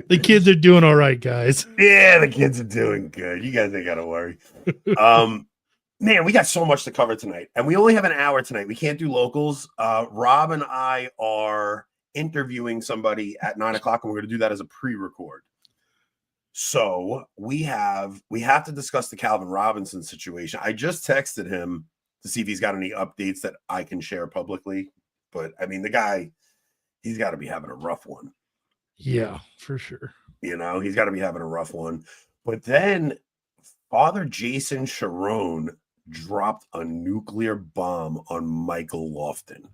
The kids are doing all right, guys. Yeah, the kids are doing good. You guys ain't gotta worry. Man, we got so much to cover tonight, and we only have an hour tonight. We can't do locals. Rob and I are interviewing somebody at 9 o'clock, and we're going to do that as a pre-record. So we have to discuss the Calvin Robinson situation. I just texted him to see if he's got any updates that I can share publicly. But I mean, the guy, he's got to be having a rough one. Yeah, for sure. You know, he's got to be having a rough one. But then Father Jason Charron dropped a nuclear bomb on Michael Lofton.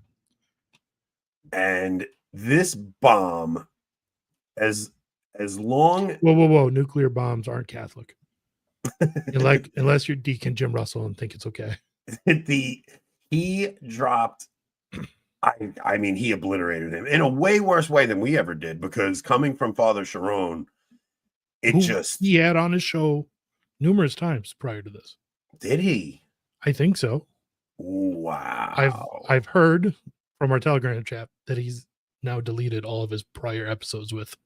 And this bomb, as long... Whoa. Nuclear bombs aren't Catholic. Unless you're Deacon Jim Russell and think it's okay. He dropped... I mean, he obliterated him in a way worse way than we ever did, because coming from Father Chiron, he had on his show numerous times prior to this. Did he? I think so. Wow. I've heard from our Telegram chat that he's now deleted all of his prior episodes with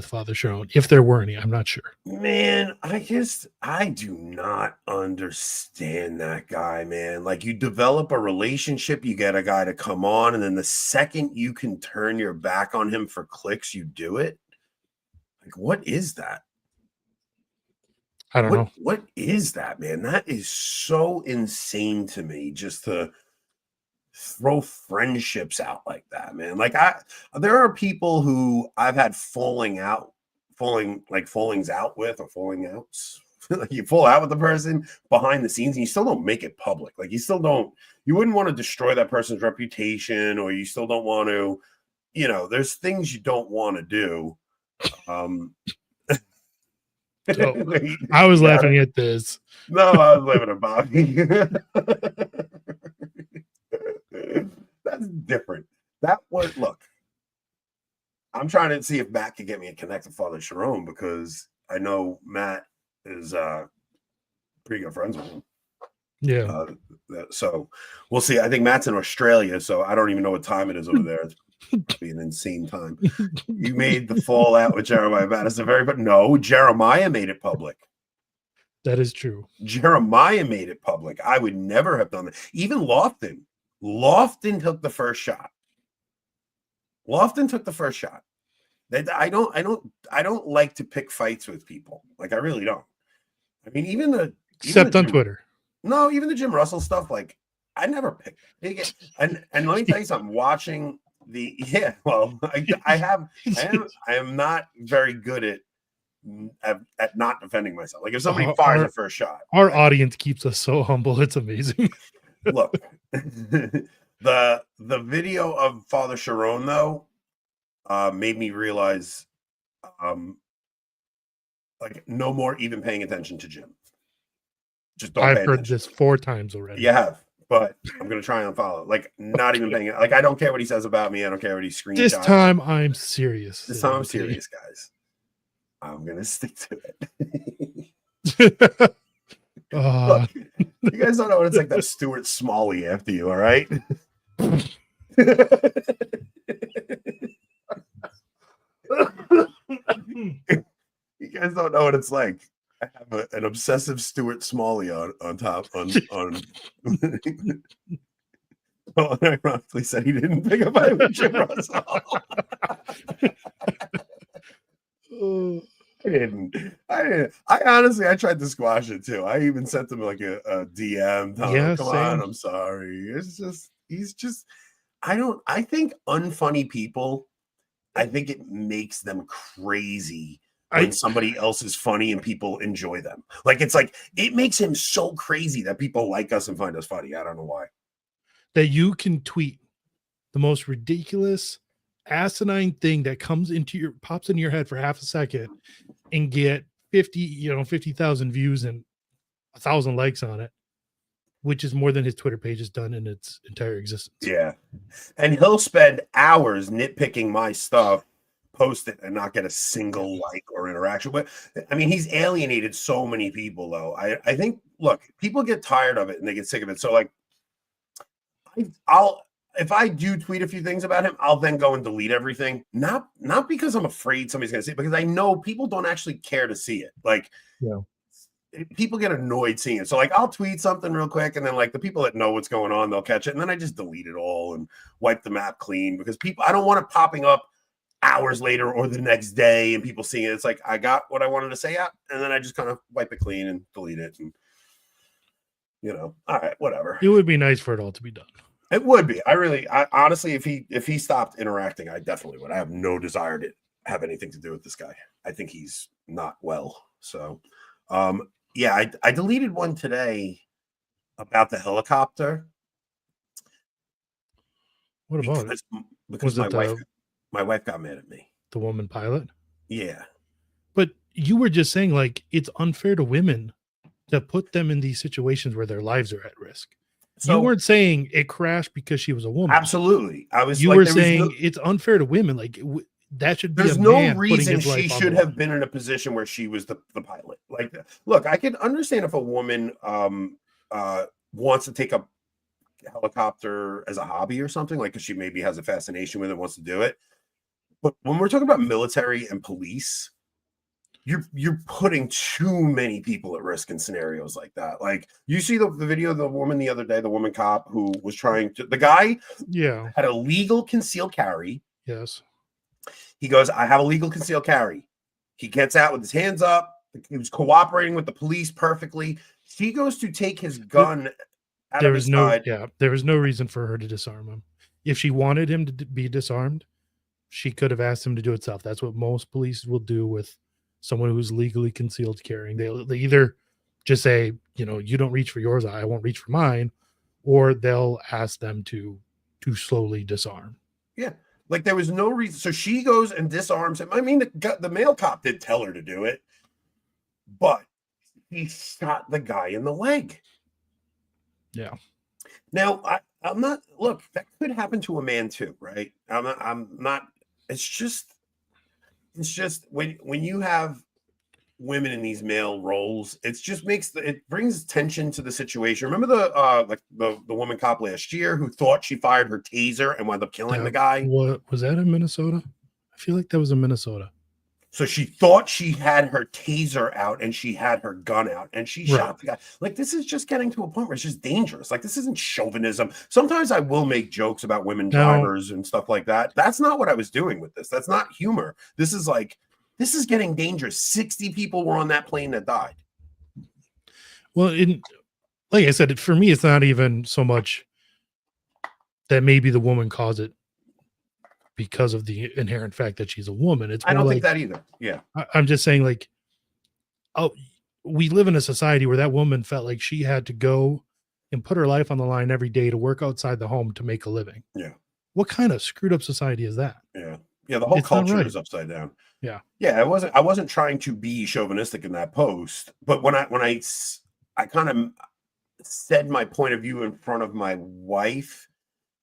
Father Chiron, if there were any. I'm not sure. Man, I do not understand that guy, man. Like, you develop a relationship, you get a guy to come on, and then the second you can turn your back on him for clicks, you do it. Like, what is that? I don't know. What is that, man? That is so insane to me, just to throw friendships out like that, man. Like, there are people who I've had fallings out with, or falling outs. Like, you fall out with the person behind the scenes and you still don't make it public. Like, you wouldn't want to destroy that person's reputation, or you still don't want to, there's things you don't want to do. So, I was laughing at this. No, I was laughing at Bobby. That's different. Look, I'm trying to see if Matt can get me a connect to Father Chiron, because I know Matt is pretty good friends with him. Yeah. So we'll see. I think Matt's in Australia, so I don't even know what time it is over there. It's be an insane time. You made the fallout with Jeremiah Madison but no, Jeremiah made it public. That is true. Jeremiah made it public. I would never have done that. Even Lofton took the first shot. I don't like to pick fights with people. Like, I really don't. I mean, except on Twitter. No, even the Jim Russell stuff, like, I never pick. And let me tell you something. Watching I am not very good at not defending myself. Like, if somebody fires the first shot, our audience keeps us so humble. It's amazing. Look, the video of Father Chiron, though, made me realize, like, no more even paying attention to Jim. Just don't. I've heard this 4 times already. You have, but I'm gonna try and follow. Like, not even paying it. Like, I don't care what he says about me. I don't care what he screenshots. This time I'm serious. This time I'm serious, guys. I'm gonna stick to it. Look, you guys don't know what it's like to have Stuart Smalley after you, all right? You guys don't know what it's like. I have an obsessive Stuart Smalley on top. Well, I ironically said he didn't pick up my Jim Russell. I didn't. I honestly, I tried to squash it too. I even sent him like a DM. Come on, I'm sorry. He's just, I think unfunny people, I think it makes them crazy when somebody else is funny and people enjoy them. Like, it's like, it makes him so crazy that people like us and find us funny. I don't know why. That you can tweet the most ridiculous, asinine thing that pops into your head for half a second and get 50,000 views and 1,000 likes on it, which is more than his Twitter page has done in its entire existence. Yeah. And he'll spend hours nitpicking my stuff, post it and not get a single like or interaction. But I mean, he's alienated so many people, though. I think, look, people get tired of it and they get sick of it. So, like, I'll if I do tweet a few things about him, I'll then go and delete everything. Not because I'm afraid somebody's going to see it, because I know people don't actually care to see it. Like, Yeah. People get annoyed seeing it. So, like, I'll tweet something real quick, and then, like, the people that know what's going on, they'll catch it, and then I just delete it all and wipe the map clean, because I don't want it popping up hours later or the next day and people seeing it. It's like, I got what I wanted to say out, and then I just kind of wipe it clean and delete it, and all right, whatever. It would be nice for it all to be done. It would be. I honestly, if he stopped interacting, I definitely would. I have no desire to have anything to do with this guy. I think he's not well. So, yeah, I deleted one today about the helicopter. What about it? Because my wife got mad at me. The woman pilot? Yeah. But you were just saying, like, it's unfair to women to put them in these situations where their lives are at risk. So, you weren't saying it crashed because she was a woman. Absolutely. You were saying it's unfair to women. Like, that should be. There's no reason she should have been in a position where she was the pilot. Like, look, I can understand if a woman wants to take a helicopter as a hobby or something, like, because she maybe has a fascination with it, wants to do it. But when we're talking about military and police, you're putting too many people at risk in scenarios like that. Like, you see the video of the woman the other day, the woman cop who was the guy had a legal concealed carry. Yes. He goes, I have a legal concealed carry. He gets out with his hands up. He was cooperating with the police perfectly. He goes to take his gun out of his side. Yeah, there was no reason for her to disarm him. If she wanted him to be disarmed, she could have asked him to do it herself. That's what most police will do with someone who's legally concealed carrying. They either just say, you don't reach for yours, I won't reach for mine, or they'll ask them to slowly disarm. Yeah. Like, there was no reason. So she goes and disarms him. I mean, the male cop did tell her to do it, but he shot the guy in the leg. Yeah. Now, I'm not, look, that could happen to a man too, right? I'm not, it's just when you have women in these male roles, it just it brings tension to the situation. Remember the woman cop last year who thought she fired her taser and wound up killing the guy? What was that in Minnesota? I feel like that was in Minnesota. So she thought she had her taser out and she had her gun out and she shot the guy. Like, this is just getting to a point where it's just dangerous. Like, this isn't chauvinism. Sometimes I will make jokes about women drivers and stuff like that. That's not what I was doing with this. That's not humor. This is getting dangerous. 60 people were on that plane that died. Well, like I said, for me, it's not even so much that maybe the woman caused it because of the inherent fact that she's a woman. I don't think that either. Yeah. I'm just saying, like, we live in a society where that woman felt like she had to go and put her life on the line every day to work outside the home to make a living. Yeah. What kind of screwed up society is that? Yeah. Yeah. The whole culture is upside down. Yeah. Yeah. I wasn't trying to be chauvinistic in that post, but when I kind of said my point of view in front of my wife,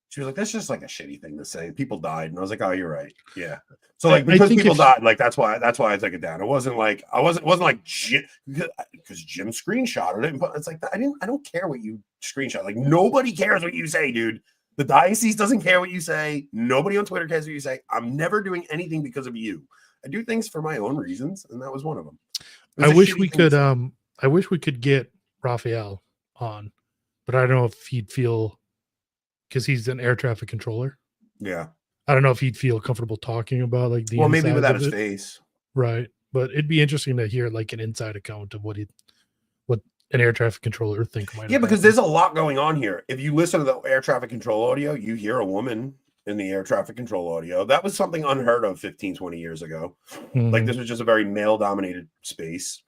she was like, that's just like a shitty thing to say. People died. And I was like, oh, you're right. Yeah. So, like, because people died, like, that's why I took it down. It wasn't like, it wasn't like because Jim screenshotted it. But it's like, I don't care what you screenshot. Like, nobody cares what you say, dude. The diocese doesn't care what you say. Nobody on Twitter cares what you say. I'm never doing anything because of you. I do things for my own reasons. And that was one of them. I wish we could get Raphael on, but I don't know if he'd feel, because he's an air traffic controller. Yeah. I don't know if he'd feel comfortable talking about, like, the maybe without his face. Right. But it'd be interesting to hear, like, an inside account of what an air traffic controller think might. Yeah, because there's a lot going on here. If you listen to the air traffic control audio, you hear a woman in the air traffic control audio. That was something unheard of 15, 20 years ago. Mm-hmm. Like, this was just a very male dominated space.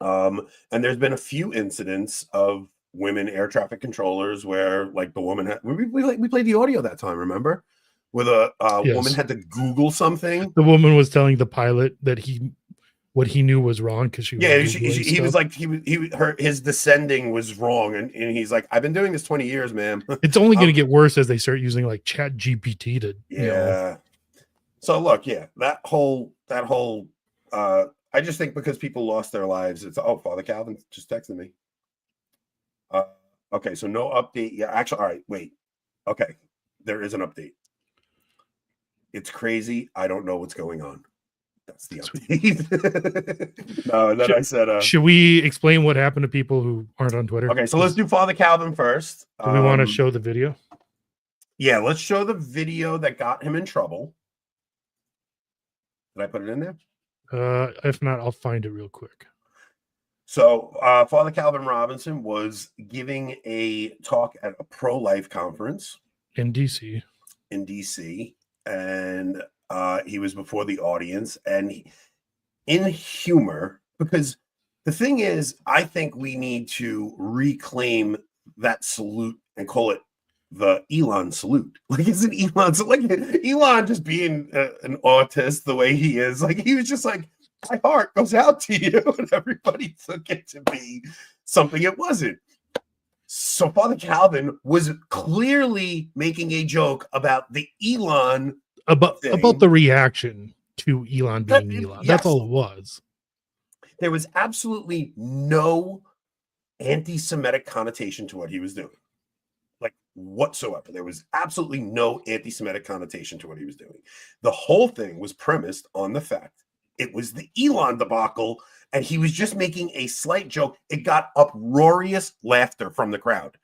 And there's been a few incidents of women air traffic controllers where, like, the woman we played the audio that time, remember, where the woman had to Google something. The woman was telling the pilot that what he knew was wrong because he was like his descending was wrong, and he's like, I've been doing this 20 years, ma'am. It's only going to get worse as they start using, like, Chat GPT to So look, yeah, that whole I just think because people lost their lives, it's Father Calvin just texted me. Uh, okay, so no update. Yeah, actually, all right, wait. Okay, there is an update. It's crazy. I don't know what's going on. That's the update. No, and then I said, should we explain what happened to people who aren't on Twitter? okay, so let's do Father Calvin first. Do we want to show the video? Yeah, let's show the video that got him in trouble. Did I put it in there? If not, I'll find it real quick. So Father Calvin Robinson was giving a talk at a pro-life conference in DC. And he was before the audience, and in humor, because the thing is, I think we need to reclaim that salute and call it the Elon salute. Like, isn't Elon like Elon just being an autist the way he is? Like, he was just like, my heart goes out to you, and everybody took it to be something it wasn't. So Father Calvin was clearly making a joke about the Elon about the reaction to Elon being Elon. Yes. That's all it was. There was absolutely no anti-Semitic connotation to what he was doing, like whatsoever. There was absolutely no anti-Semitic connotation to what he was doing. The whole thing was premised on the fact it was the Elon debacle, and he was just making a slight joke. It got uproarious laughter from the crowd.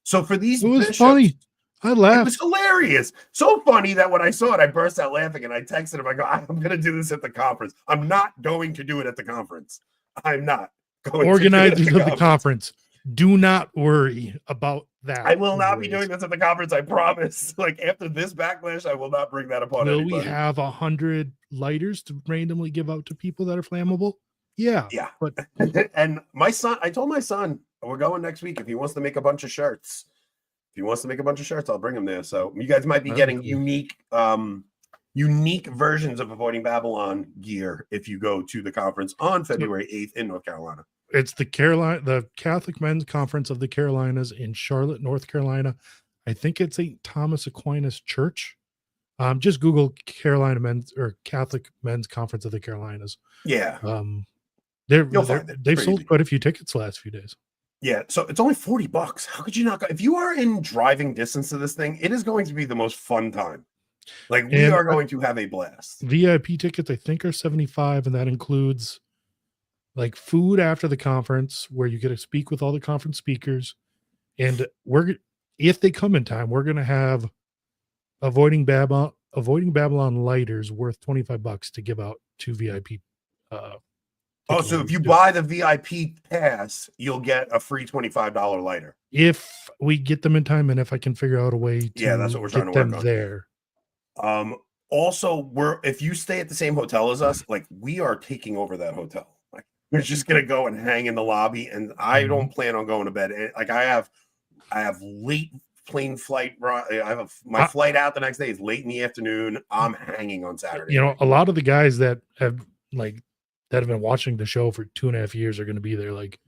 So for these, it was bishops, funny. I laughed. It was hilarious. So funny that when I saw it, I burst out laughing, and I texted him. I go, I'm going to do this at the conference. I'm not going to do it at the conference. I'm not going Organizers to do it at the conference. Do not worry about that. I will not be doing this at the conference. I promise. Like, after this backlash, I will not bring that upon anybody. Will we have 100 lighters to randomly give out to people that are flammable? Yeah. But and my son, I told my son we're going next week. If he wants to make a bunch of shirts, I'll bring him there. So you guys might be getting unique versions of Avoiding Babylon gear if you go to the conference on February 8th in North Carolina. It's the Catholic Men's Conference of the Carolinas in Charlotte, North Carolina. I think it's St. Thomas Aquinas Church. Just Google Carolina Men's or Catholic Men's Conference of the Carolinas. Yeah. They've sold quite a few tickets the last few days. Yeah, so it's only $40. How could you not go? If you are in driving distance to this thing, it is going to be the most fun time. Like, we are going to have a blast. VIP tickets, I think, are $75, and that includes like food after the conference where you get to speak with all the conference speakers. And if they come in time, we're going to have Avoiding Babylon lighters worth $25 to give out to VIP. So if you buy the VIP pass, you'll get a free $25 lighter. If we get them in time, and if I can figure out a way to that's what we're trying to work on there. Also, if you stay at the same hotel as us, like, we are taking over that hotel. Like, we're just gonna go and hang in the lobby, and I don't plan on going to bed. Like, I have late plane flight. My flight out the next day is late in the afternoon. I'm hanging on Saturday. You know, a lot of the guys that have been watching the show for 2.5 years are going to be there. Like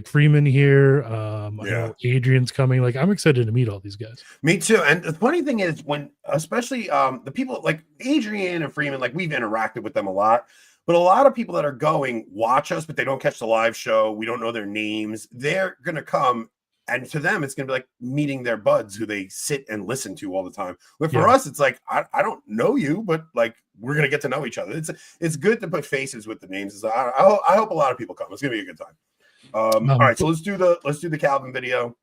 Freeman here. I know Adrian's coming. Like, I'm excited to meet all these guys. Me too. And the funny thing is, when especially the people like Adrian and Freeman, like, we've interacted with them a lot, but a lot of people that are going watch us, but they don't catch the live show. We don't know their names. They're going to come, and to them, it's going to be like meeting their buds who they sit and listen to all the time. But for us, it's like, I don't know you, but like, we're going to get to know each other. It's good to put faces with the names. So I hope a lot of people come. It's going to be a good time. All right, so let's do the Calvin video.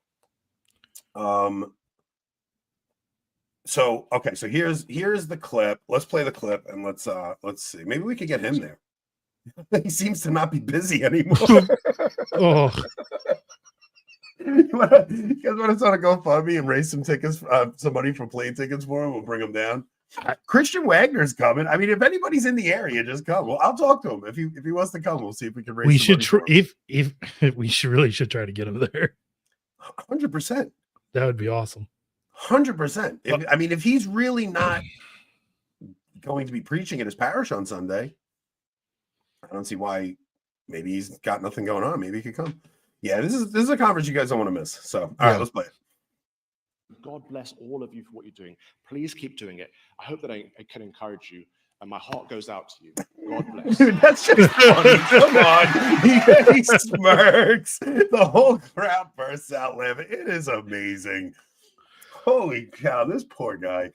So here's the clip. Let's play the clip, and let's see. Maybe we could get him there. He seems to not be busy anymore. You guys want to start a GoFundMe and raise some tickets, some money for plane tickets for him? We'll bring him down. Christian Wagner's coming. I mean, if anybody's in the area, just come. Well, I'll talk to him if he wants to come. We'll see if we can raise. We should really should try to get him there. 100%. That would be awesome. 100%. If he's really not going to be preaching at his parish on Sunday, I don't see why. Maybe he's got nothing going on. Maybe he could come. Yeah, this is a conference you guys don't want to miss. So, all right, let's play it. God bless all of you for what you're doing. Please keep doing it. I hope that I can encourage you. And my heart goes out to you. God bless. Dude, that's just funny. Come on. He smirks. The whole crowd bursts out laughing. It is amazing. Holy cow, this poor guy.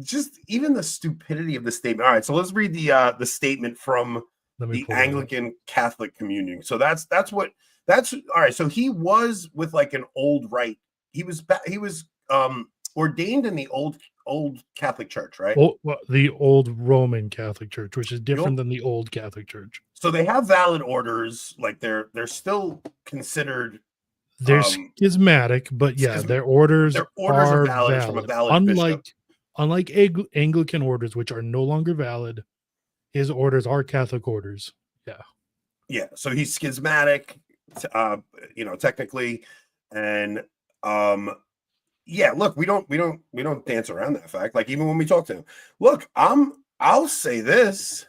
Just even the stupidity of the statement. All right, so let's read the statement from the Anglican Catholic Communion. So that's all right. So he was with like an old rite. He was ordained in the old Catholic Church, right? The old Roman Catholic Church, which is different than the old Catholic Church. So they have valid orders, like they're still considered. They're schismatic, but yeah, their orders are valid from a valid bishop. Unlike Anglican orders, which are no longer valid, his orders are Catholic orders. Yeah. So he's schismatic, technically, and look, we don't dance around that fact. Like even when we talk to him, look, I'll say this.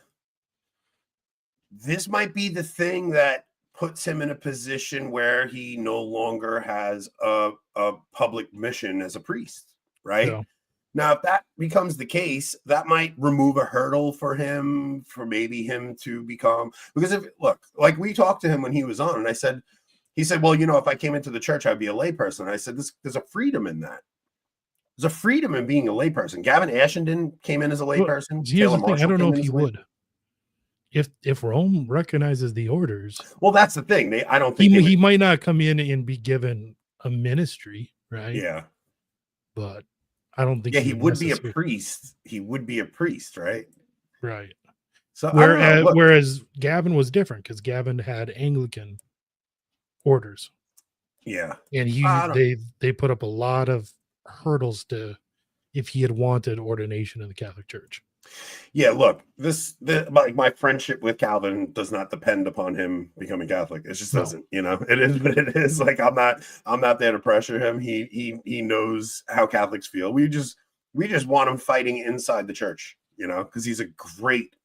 This might be the thing that puts him in a position where he no longer has a public mission as a priest, right? Yeah. Now, if that becomes the case, that might remove a hurdle for him, for maybe him to become, because like we talked to him when he was on, and he said, well, if I came into the church, I'd be a layperson. And I said, there's a freedom in that. There's a freedom in being a layperson. Gavin Ashenden came in as a layperson. Here's the thing. I don't know if he would. If Rome recognizes the orders, well, that's the thing. I don't think he might not come in and be given a ministry, right? Yeah, but I don't think. Yeah, he would be a priest. He would be a priest, right? Right. So whereas Gavin was different because Gavin had Anglican orders. Yeah, and they put up a lot of hurdles if he had wanted ordination in the Catholic Church. Yeah, look, my friendship with Calvin does not depend upon him becoming Catholic. It just doesn't, it is what it is. Like I'm not there to pressure him. He knows how Catholics feel. We just want him fighting inside the church, because he's a great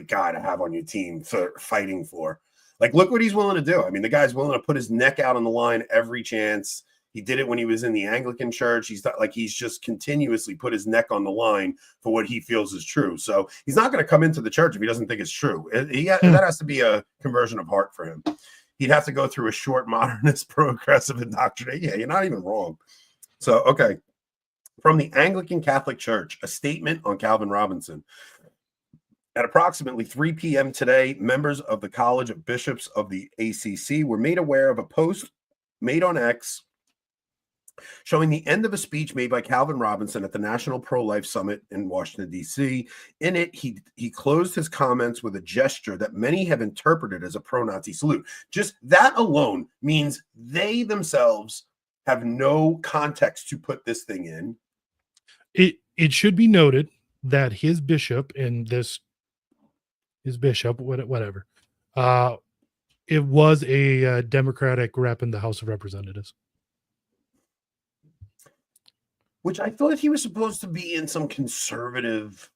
guy to have on your team for fighting for. Like, look what he's willing to do. I mean, the guy's willing to put his neck out on the line every chance. He did it when he was in the Anglican church. He's just continuously put his neck on the line for what he feels is true. So he's not going to come into the church if he doesn't think it's true. That has to be a conversion of heart for him. He'd have to go through a short modernist progressive indoctrination. Yeah, you're not even wrong. So, okay. From the Anglican Catholic Church, a statement on Calvin Robinson. At approximately 3 p.m. today, members of the College of Bishops of the ACC were made aware of a post made on X showing the end of a speech made by Calvin Robinson at the National Pro-Life Summit in Washington, D.C. In it, he closed his comments with a gesture that many have interpreted as a pro-Nazi salute. Just that alone means they themselves have no context to put this thing in. It should be noted that his bishop, whatever, it was a Democratic rep in the House of Representatives. Which I thought he was supposed to be in some conservative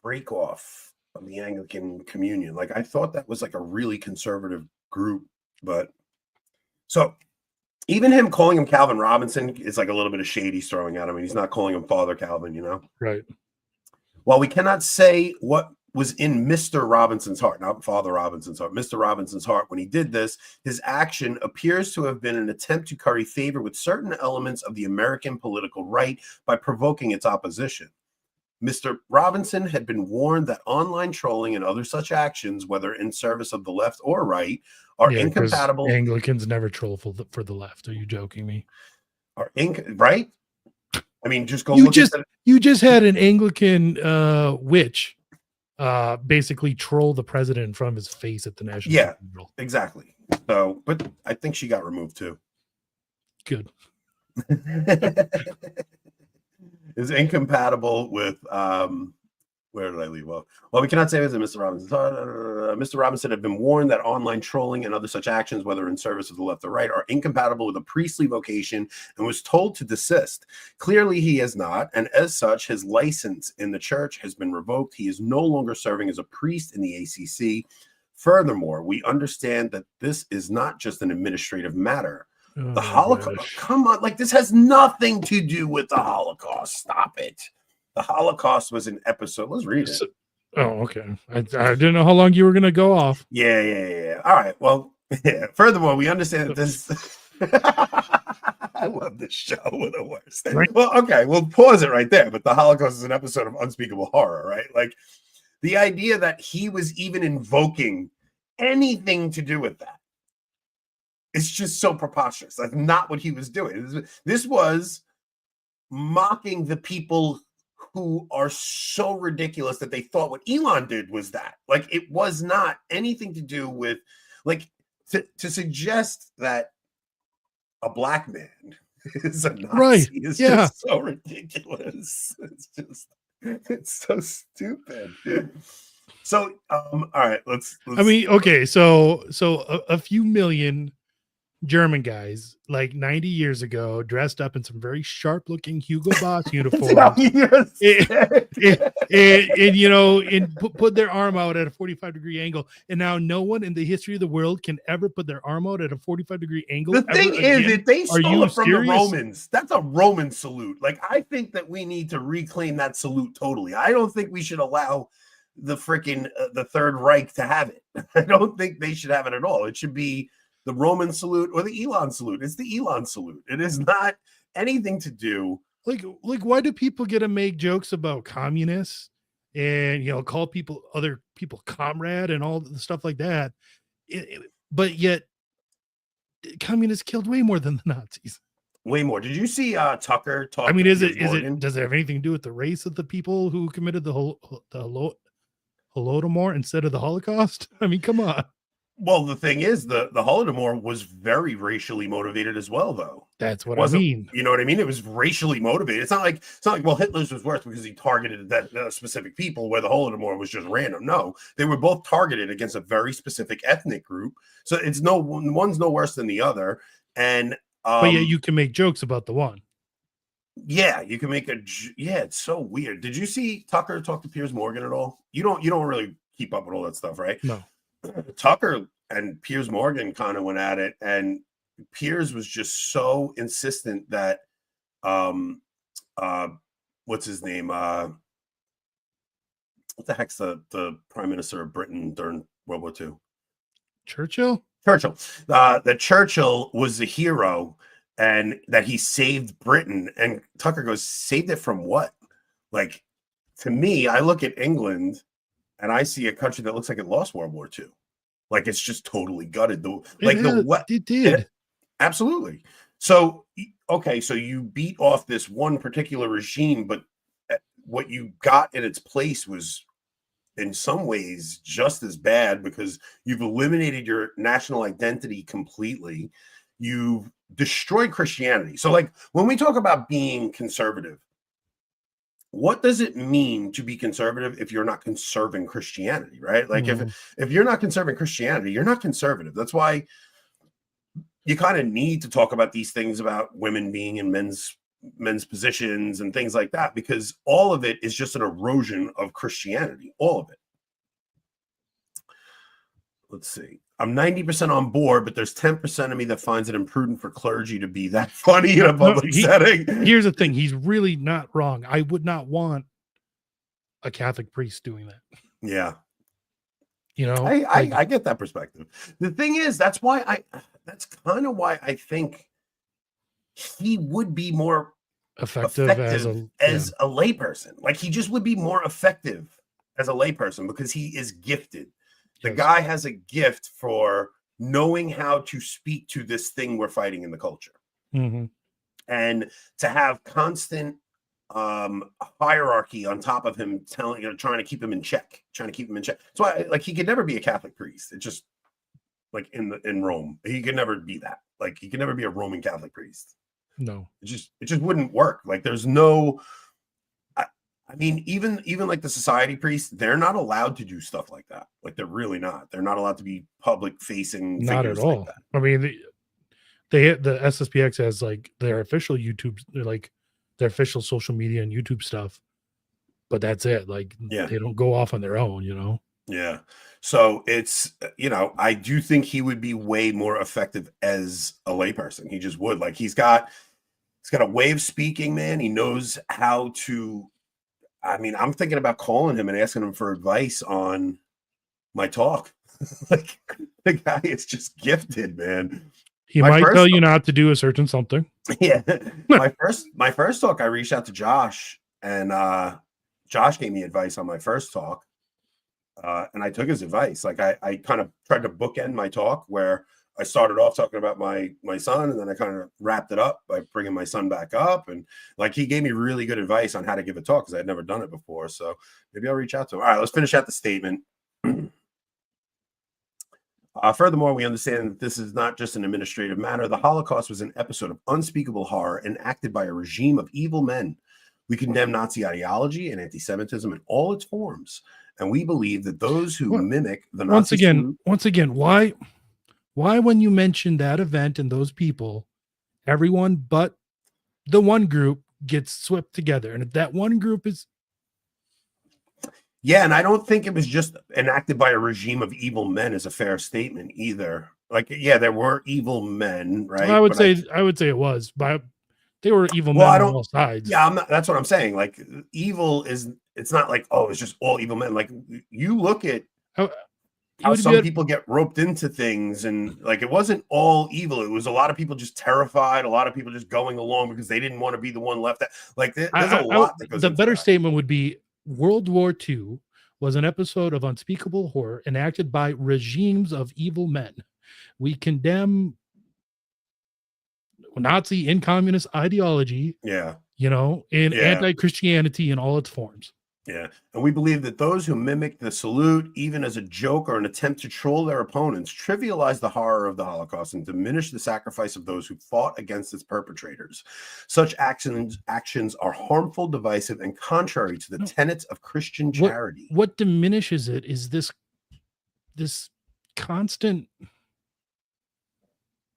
break-off of the Anglican Communion. Like, I thought that was like a really conservative group. But so even him calling him Calvin Robinson is like a little bit of shade he's throwing at him. And he's not calling him Father Calvin, Right. While we cannot say what was in Mr. Robinson's heart, not Father Robinson's heart, Mr. Robinson's heart when he did this, his action appears to have been an attempt to curry favor with certain elements of the American political right by provoking its opposition. Mr. Robinson had been warned that online trolling and other such actions, whether in service of the left or right, are incompatible. Anglicans never troll for the left. Are you joking me? Right? I mean, just go You just had an Anglican witch basically troll the president in front of his face at the National Cathedral. Exactly. So, but I think she got removed too. Good. Is incompatible with where did I leave off? Well, we cannot say this in Mr. Robinson. Mr. Robinson had been warned that online trolling and other such actions, whether in service of the left or right, are incompatible with a priestly vocation and was told to desist. Clearly, he is not, and as such, his license in the church has been revoked. He is no longer serving as a priest in the ACC. Furthermore, we understand that this is not just an administrative matter. Oh The my Holocaust. gosh. Come on, like this has nothing to do with the Holocaust. Stop it. The Holocaust was an episode. Let's read it. So- oh, okay. I didn't know how long you were gonna go off. Yeah. All right. Well, yeah. Furthermore, we understand that this. I love this show. We're the worst. Right. Well, okay, we'll pause it right there. But the Holocaust is an episode of unspeakable horror, right? Like the idea that he was even invoking anything to do with that. It's just so preposterous. That's not what he was doing. This was mocking the people who are so ridiculous that they thought what Elon did was that. Like it was not anything to do with like to suggest that a black man is a Nazi Right. is Yeah. just so ridiculous. It's so stupid. So all right, let's I mean, okay, so a few million German guys like 90 years ago dressed up in some very sharp looking Hugo Boss uniforms and you know, and put their arm out at a 45-degree angle, and now no one in the history of the world can ever put their arm out at a 45-degree angle. The thing is that they stole it from the serious? Romans. That's a Roman salute. Like I think that we need to reclaim that salute totally. I don't think we should allow the freaking the Third Reich to have it. I don't think they should have it at all. It should be the Roman salute or the Elon salute. It's the Elon salute. It is not anything to do. Like why do people get to make jokes about communists and, you know, call other people comrade and all the stuff like that? But yet communists killed way more than the Nazis. Way more. Did you see Tucker talk? I mean, does it have anything to do with the race of the people who committed the Holodomor instead of the Holocaust? I mean, come on. Well, the thing is, the Holodomor was very racially motivated as well, though. That's what I mean. You know what I mean? It was racially motivated. It's not like well, Hitler's was worse because he targeted that specific people, where the Holodomor was just random. No, they were both targeted against a very specific ethnic group. So it's one's no worse than the other. And but yeah, you can make jokes about the one. Yeah, you can make it's so weird. Did you see Tucker talk to Piers Morgan at all? You don't really keep up with all that stuff, right? No. Tucker and Piers Morgan kind of went at it, and Piers was just so insistent that what's his name? What the heck's the Prime Minister of Britain during World War II? Churchill. That Churchill was the hero and that he saved Britain. And Tucker goes, saved it from what? Like, to me, I look at England and I see a country that looks like it lost World War II. Like it's just totally gutted. It did. Absolutely. So, okay, so you beat off this one particular regime, but what you got in its place was in some ways just as bad because you've eliminated your national identity completely. You've destroyed Christianity. So like when we talk about being conservative, what does it mean to be conservative if you're not conserving Christianity, right? Like if you're not conserving Christianity, you're not conservative. That's why you kind of need to talk about these things about women being in men's positions and things like that, because all of it is just an erosion of Christianity, all of it. Let's see. I'm 90% on board, but there's 10% of me that finds it imprudent for clergy to be that funny in a public setting. Here's the thing. He's really not wrong. I would not want a Catholic priest doing that. Yeah. You know, I get that perspective. The thing is, that's kind of why I think he would be more effective as a layperson. Like he just would be more effective as a layperson because he is gifted. The guy has a gift for knowing how to speak to this thing we're fighting in the culture. Mm-hmm. And to have constant hierarchy on top of him trying to keep him in check. So like he could never be a Catholic priest. It's just like in Rome. He could never be that. Like he could never be a Roman Catholic priest. No. It just wouldn't work. Like there's no I mean, even like the society priests, they're not allowed to do stuff like that. Like they're really not. They're not allowed to be public facing. Not at all. Like that. I mean, the SSPX has like their official YouTube, like their official social media and YouTube stuff, but that's it. Like they don't go off on their own, you know. Yeah. So it's, I do think he would be way more effective as a layperson. He just would. Like he's got a way of speaking, man. He knows how to. I mean, I'm thinking about calling him and asking him for advice on my talk. Like the guy is just gifted, man. He My might first, tell you not to do a certain something. yeah, my first talk, I reached out to Josh, and Josh gave me advice on my first talk, and I took his advice. Like I kind of tried to bookend my talk where I started off talking about my son, and then I kind of wrapped it up by bringing my son back up, and like he gave me really good advice on how to give a talk because I'd never done it before. So maybe I'll reach out to him. All right, let's finish out the statement. Furthermore, we understand that this is not just an administrative matter. The Holocaust was an episode of unspeakable horror enacted by a regime of evil men. We condemn Nazi ideology and anti-Semitism in all its forms, and we believe that those who mimic the Nazi once again, why when you mention that event and those people, everyone but the one group gets swept together, and if that one group is Yeah, and I don't think it was just enacted by a regime of evil men is a fair statement either. Like, yeah, there were evil men, right? I would say it was, but they were evil Well, men I on don't. all sides. Yeah, I'm not. That's what I'm saying. Like, evil is. It's not like, oh, it's just all evil men. Like, you look at how some people get roped into things, and like it wasn't all evil. It was a lot of people just terrified. A lot of people just going along because they didn't want to be the one left. Like, there's a lot that goes. The into better that. statement would be World War II was an episode of unspeakable horror enacted by regimes of evil men. We condemn Nazi and communist ideology, Yeah. and anti-Christianity in all its forms. Yeah. And we believe that those who mimic the salute, even as a joke or an attempt to troll their opponents, trivialize the horror of the Holocaust and diminish the sacrifice of those who fought against its perpetrators. Such actions are harmful, divisive, and contrary to the tenets of Christian charity. What diminishes it is this constant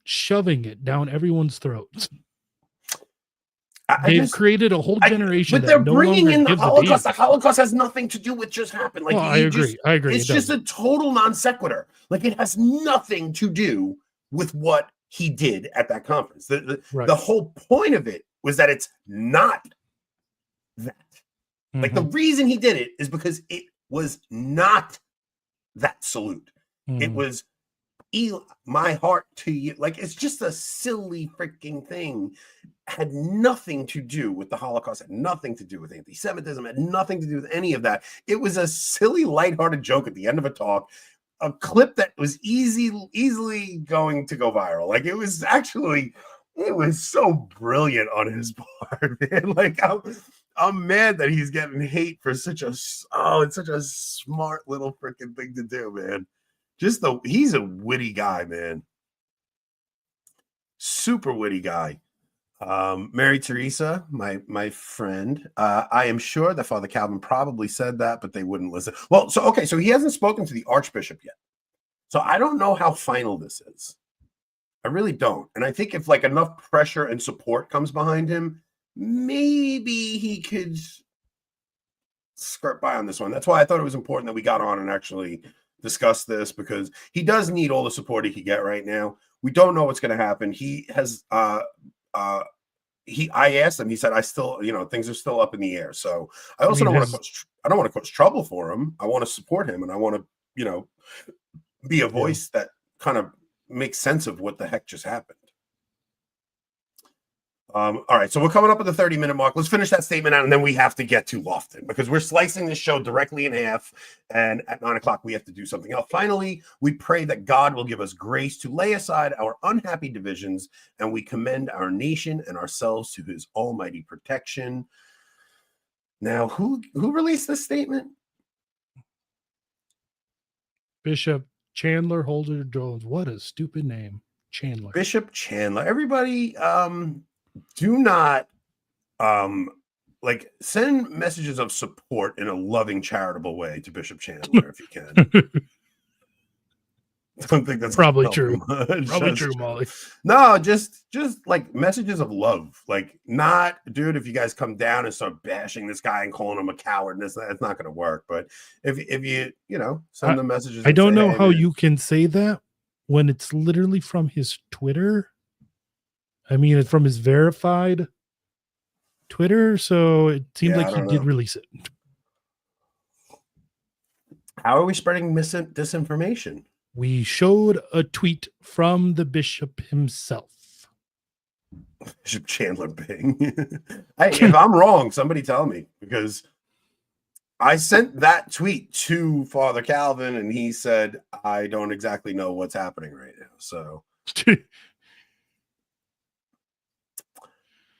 shoving it down everyone's throats. They've created a whole generation, but they're bringing in the Holocaust. The Holocaust has nothing to do with just happened. Like, I agree. It's just a total non sequitur. Like, it has nothing to do with what he did at that conference. The whole point of it was that it's not that. Mm-hmm. Like, the reason he did it is because it was not that salute. Mm-hmm. It was my heart to you. Like, it's just a silly freaking thing. Had nothing to do with the Holocaust, had nothing to do with anti-Semitism, had nothing to do with any of that. It was a silly, lighthearted joke at the end of a talk, a clip that was easily going to go viral. Like, it was so brilliant on his part, man. Like, I'm mad that he's getting hate for it's such a smart little freaking thing to do, man. He's a witty guy, man. Super witty guy. Mary Teresa, my friend. I am sure that Father Calvin probably said that, but they wouldn't listen. Well, so he hasn't spoken to the Archbishop yet. So I don't know how final this is. I really don't. And I think if like enough pressure and support comes behind him, maybe he could skirt by on this one. That's why I thought it was important that we got on and actually discuss this, because he does need all the support he can get right now. We don't know what's going to happen. He has I asked him, he said, I still, things are still up in the air. So I also don't want to cause trouble for him. I want to support him, and I want to, be a voice that kind of makes sense of what the heck just happened. All right, so we're coming up at the 30-minute mark. Let's finish that statement out, and then we have to get to Lofton, because we're slicing this show directly in half, and at 9 o'clock, we have to do something else. Finally, we pray that God will give us grace to lay aside our unhappy divisions, and we commend our nation and ourselves to his almighty protection. Now, who released this statement? Bishop Chandler Holder Jones. What a stupid name. Chandler. Bishop Chandler. Everybody, do not send messages of support in a loving, charitable way to Bishop Chandler if you can. don't think that's Probably gonna help true. much. Probably That's true, Molly. No, just like messages of love. Like, not, dude, if you guys come down and start bashing this guy and calling him a coward, it's not gonna work. But if you send them messages, I and don't say, know hey, how man, you can say that when it's literally from his Twitter. I mean, it's from his verified Twitter, so it seems Yeah, like I he don't did know. release it. How are we spreading disinformation? We showed a tweet from the bishop himself. Bishop Chandler Bing. Hey, if I'm wrong, somebody tell me, because I sent that tweet to Father Calvin and he said, I don't exactly know what's happening right now. So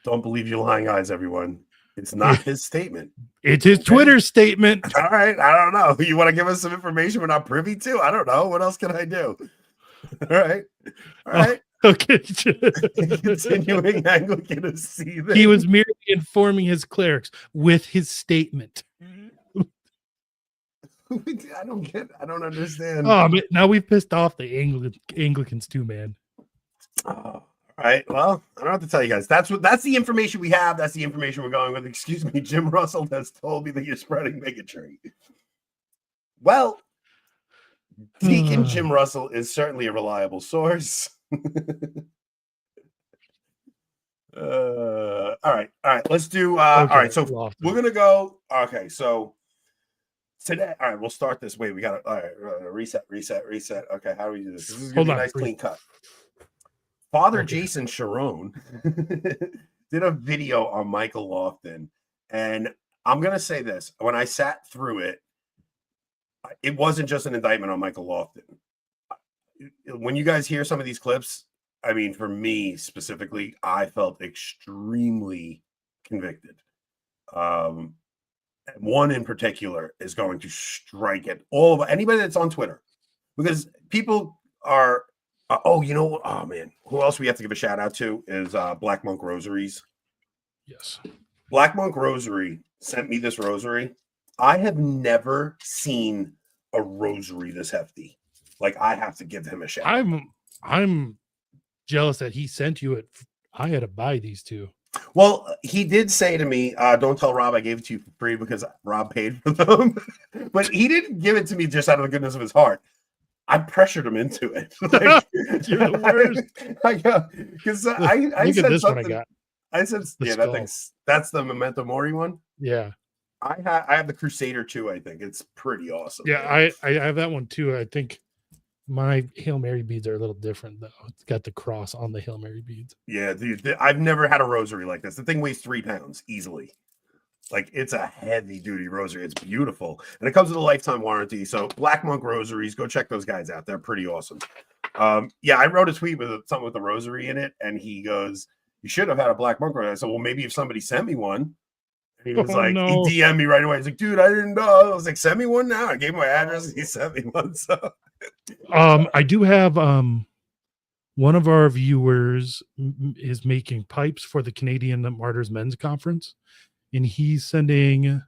don't believe your lying eyes, everyone. It's not his statement. It's his Twitter statement. All right. I don't know. You want to give us some information we're not privy to? I don't know. What else can I do? All right. All right. Okay. Continuing Anglican to see that He was merely informing his clerics with his statement. I don't understand. Oh, man, now we've pissed off the Anglicans too, man. All right. Well, I don't have to tell you guys. That's the information we have. That's the information we're going with. Excuse me, Jim Russell has told me that you're spreading bigotry. Well, Deacon Jim Russell is certainly a reliable source. All right. Let's do. All right. So Lofton. we're gonna go. Okay. So today, all right. We'll start this way. We got to all right. Reset. Okay. How do we do this? This is gonna be a nice clean cut. Father Jason Charron did a video on Michael Lofton, and I'm gonna say this: when I sat through it, it wasn't just an indictment on Michael Lofton. When you guys hear some of these clips, I mean, for me specifically, I felt extremely convicted. One in particular is going to strike at all of anybody that's on Twitter, because people are. Oh man, who else we have to give a shout out to is Black Monk Rosaries. Yes, Black Monk Rosary sent me this rosary. I have never seen a rosary this hefty. Like, I have to give him a shout. I'm jealous that he sent you it. I had to buy these two. Well, he did say to me, don't tell Rob I gave it to you for free, because Rob paid for them. But he didn't give it to me just out of the goodness of his heart. I pressured him into it. Like, you're the worst. Because I said this something. one I got. I said, yeah, that's the Memento Mori one. Yeah. I have the Crusader too. I think it's pretty awesome. Yeah, I have that one too. I think my Hail Mary beads are a little different though. It's got the cross on the Hail Mary beads. Yeah, dude, I've never had a rosary like this. The thing weighs 3 pounds easily. Like, it's a heavy duty rosary. It's beautiful, and it comes with a lifetime warranty. So Black Monk Rosaries, go check those guys out. They're pretty awesome. Yeah, I wrote a tweet with something with the rosary in it, and he goes, "You should have had a Black Monk rosary." I said, "Well, maybe if somebody sent me one." And he was no. He DM'd me right away. He's like, "Dude, I didn't know." I was like, "Send me one now." I gave him my address, and he sent me one. So, I do have one of our viewers is making pipes for the Canadian Martyrs Men's Conference, and he's sending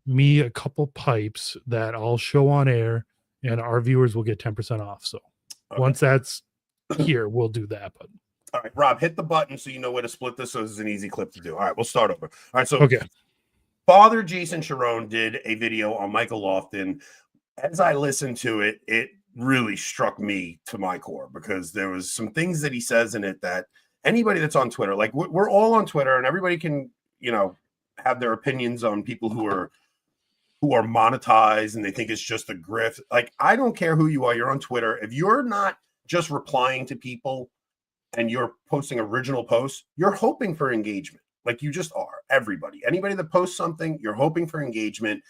me a couple pipes that I'll show on air, and our viewers will get 10% off. So once that's here, we'll do that. But all right, Rob, hit the button so you know where to split this. So this is an easy clip to do. All right, we'll start over. All right, so Father Jason Charron did a video on Michael Lofton. As I listened to it, it really struck me to my core, because there was some things that he says in it that anybody that's on Twitter, like we're all on Twitter, and everybody can, have their opinions on people who are monetized and they think it's just a grift. Like, I don't care who you are. You're on Twitter. If you're not just replying to people and you're posting original posts, you're hoping for engagement. Like, you just are. Anybody that posts something, you're hoping for engagement,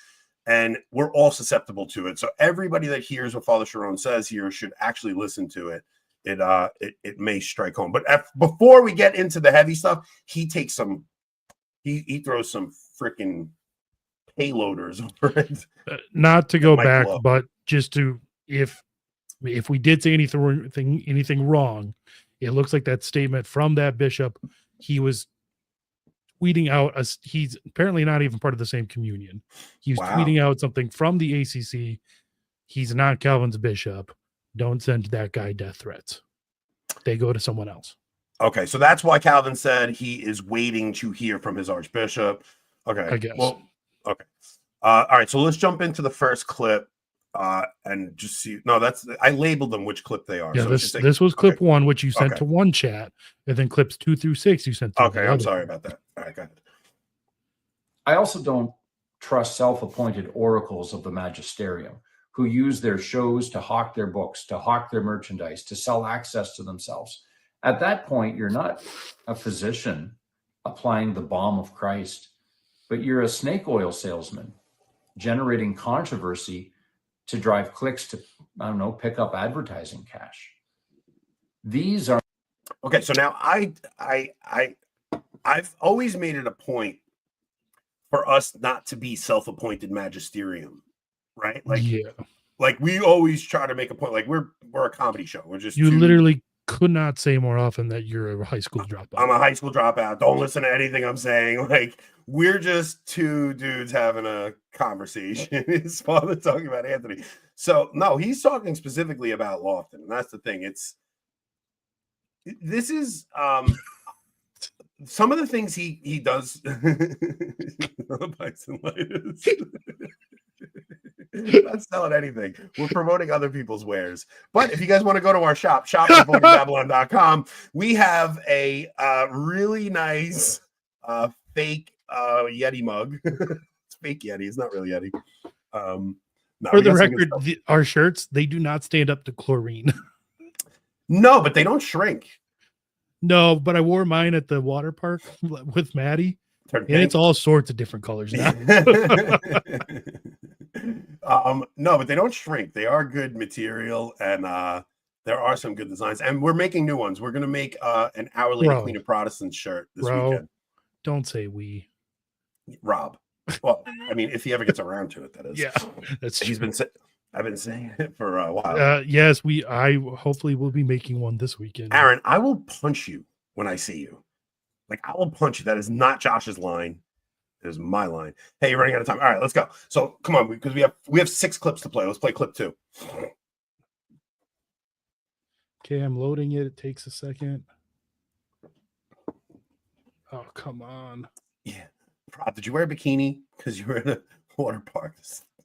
and we're all susceptible to it. So everybody that hears what Father Chiron says here should actually listen to it. It may strike home. But before we get into the heavy stuff, he takes some. He throws some freaking payloaders over it. Not to go back, blow. but just to, if we did say anything wrong, it looks like that statement from that bishop, he was tweeting out, he's apparently not even part of the same communion. He was tweeting out something from the ACC. He's not Calvin's bishop, don't send that guy death threats. They go to someone else. Okay, so that's why Calvin said he is waiting to hear from his archbishop. Okay, I guess. Well, okay. All right, so let's jump into the first clip and just see. No, I labeled them which clip they are. Yeah, So this was clip 1, which you sent Okay. to one chat, and then clips 2 through 6 you sent to Okay, I'm sorry about that. All right, go ahead. I also don't trust self-appointed oracles of the magisterium who use their shows to hawk their books, to hawk their merchandise, to sell access to themselves. At that point, you're not a physician applying the balm of Christ, but you're a snake oil salesman generating controversy to drive clicks to, I don't know, pick up advertising cash. These are Okay, so now I've always made it a point for us not to be self-appointed magisterium, right? Like we always try to make a point. Like we're a comedy show. We're just you literally could not say more often that you're a high school dropout. I'm a high school dropout. Don't listen to anything I'm saying. Like we're just two dudes having a conversation. His father talking about Anthony. So no, he's talking specifically about Lofton, and that's the thing. This is some of the things he does. Not selling anything. We're promoting other people's wares. But if you guys want to go to our shop, shop.babylon.com, we have a really nice fake Yeti mug. It's fake Yeti. It's not really Yeti. No, For the record, our shirts, they do not stand up to chlorine. No, but they don't shrink. No, but I wore mine at the water park with Maddie, and it's all sorts of different colors now. No, but they don't shrink. They are good material, and there are some good designs. And we're making new ones. We're going to make an Our Lady Queen of Protestants shirt this weekend. Don't say we. Rob. Well, I mean, if he ever gets around to it, that is. Yeah, that's true. I've been saying it for a while. Yes, I hopefully will be making one this weekend. Aaron, I will punch you when I see you. Like, I will punch you. That is not Josh's line. It is my line. Hey, you're running out of time. All right, let's go. So come on, because we have 6 clips to play. Let's play clip 2. Okay, I'm loading it. It takes a second. Oh, come on. Yeah. Rob, did you wear a bikini because you were in a water park?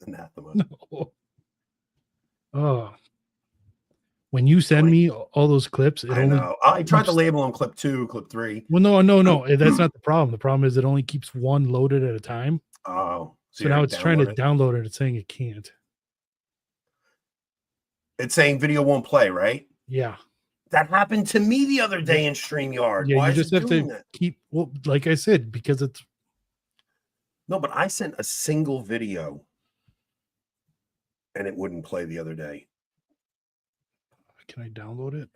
Anathema. No. Oh, when you send me all those clips, I know. I tried to label them clip 2, clip 3. Well, no. That's not the problem. The problem is it only keeps one loaded at a time. Oh, so now it's trying to download it. It's saying it can't. It's saying video won't play, right? Yeah. That happened to me the other day in StreamYard. Yeah, Why you just have to that? keep. Well, like I said, because it's. No, but I sent a single video and it wouldn't play the other day. Can I download it?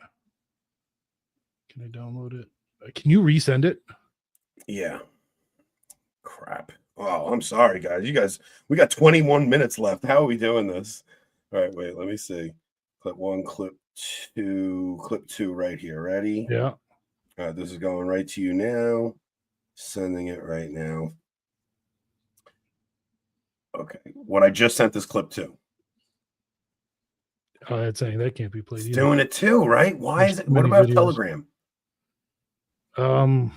Can I download it? Can you resend it? Yeah. Crap. Oh, I'm sorry, guys. We got 21 minutes left. How are we doing this? All right, wait, let me see. Clip 1, clip 2, clip 2 right here. Ready? Yeah. All right, this is going right to you now. Sending it right now. Okay. What I just sent this clip to. Oh, that's saying that can't be played. It's doing it too, right? Why is it? What about Telegram? No,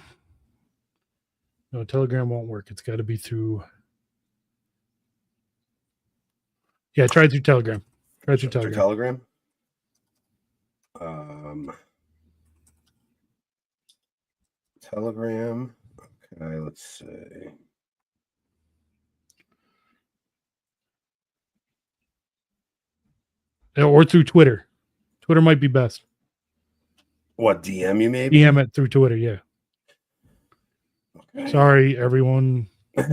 Telegram won't work. It's got to be through. Yeah, try through Telegram. Try through Telegram. Telegram. Okay, let's see. Or through Twitter. Twitter might be best. What, DM you maybe? DM it through Twitter, yeah. Okay. Sorry, everyone. All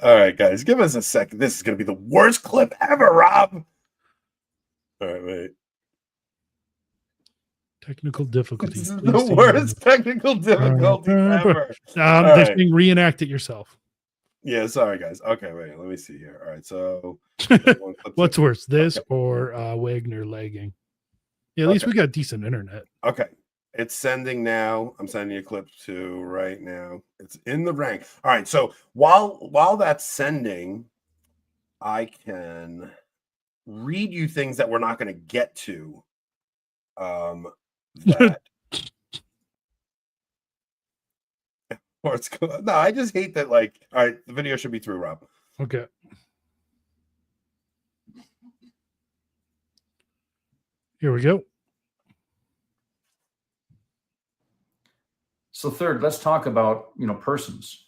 right, guys, give us a second. This is going to be the worst clip ever, Rob. All right, wait. Technical difficulties. This is the worst technical difficulty ever. They're saying reenact it yourself. Yeah, sorry, guys. Okay, wait, let me see here. All right, so what's worse, this or Wagner lagging? Yeah, at least we got decent internet. Okay, it's sending now. I'm sending you a clip 2 right now. It's in the rank. All right, so while that's sending, I can read you things that we're not going to get to. That or it's cool. No, I just hate that. Like, all right, the video should be through, Rob. Okay. Here we go. So third, let's talk about, persons.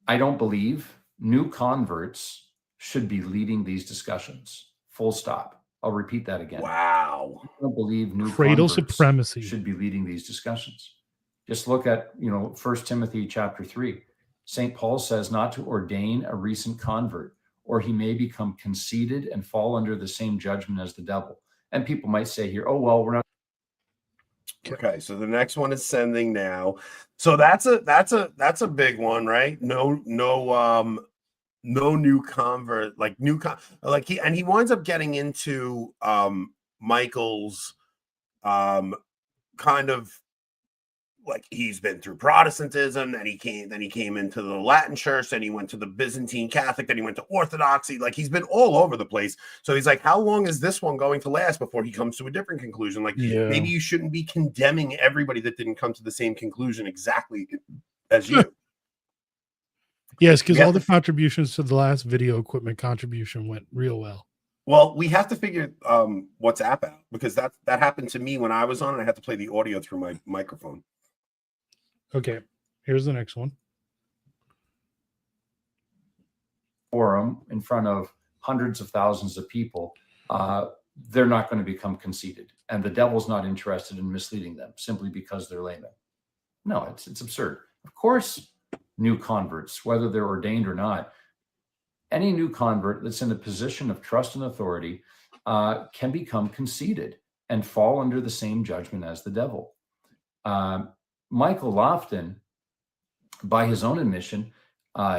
I don't believe new converts should be leading these discussions. Full stop. I'll repeat that again. Wow. I don't believe new Cradle converts supremacy should be leading these discussions. Just look at, 1 Timothy chapter 3. St. Paul says not to ordain a recent convert, or he may become conceited and fall under the same judgment as the devil. And people might say here, oh, well, we're not. Okay, so the next one is sending now. So that's a big one, right? No new convert, like he winds up getting into Michael's kind of like he's been through Protestantism, then he came into the Latin church, then he went to the Byzantine Catholic, then he went to Orthodoxy. Like he's been all over the place. So he's like, how long is this one going to last before he comes to a different conclusion? Like maybe you shouldn't be condemning everybody that didn't come to the same conclusion exactly as you. Yes, because all the contributions to the last video equipment contribution went real well. Well, we have to figure WhatsApp out, because that happened to me when I was on, and I had to play the audio through my microphone. Okay, here's the next one. Forum in front of hundreds of thousands of people, they're not going to become conceited, and the devil's not interested in misleading them simply because they're laymen. No, it's absurd. Of course, new converts, whether they're ordained or not, any new convert that's in a position of trust and authority can become conceited and fall under the same judgment as the devil. Michael Lofton, by his own admission,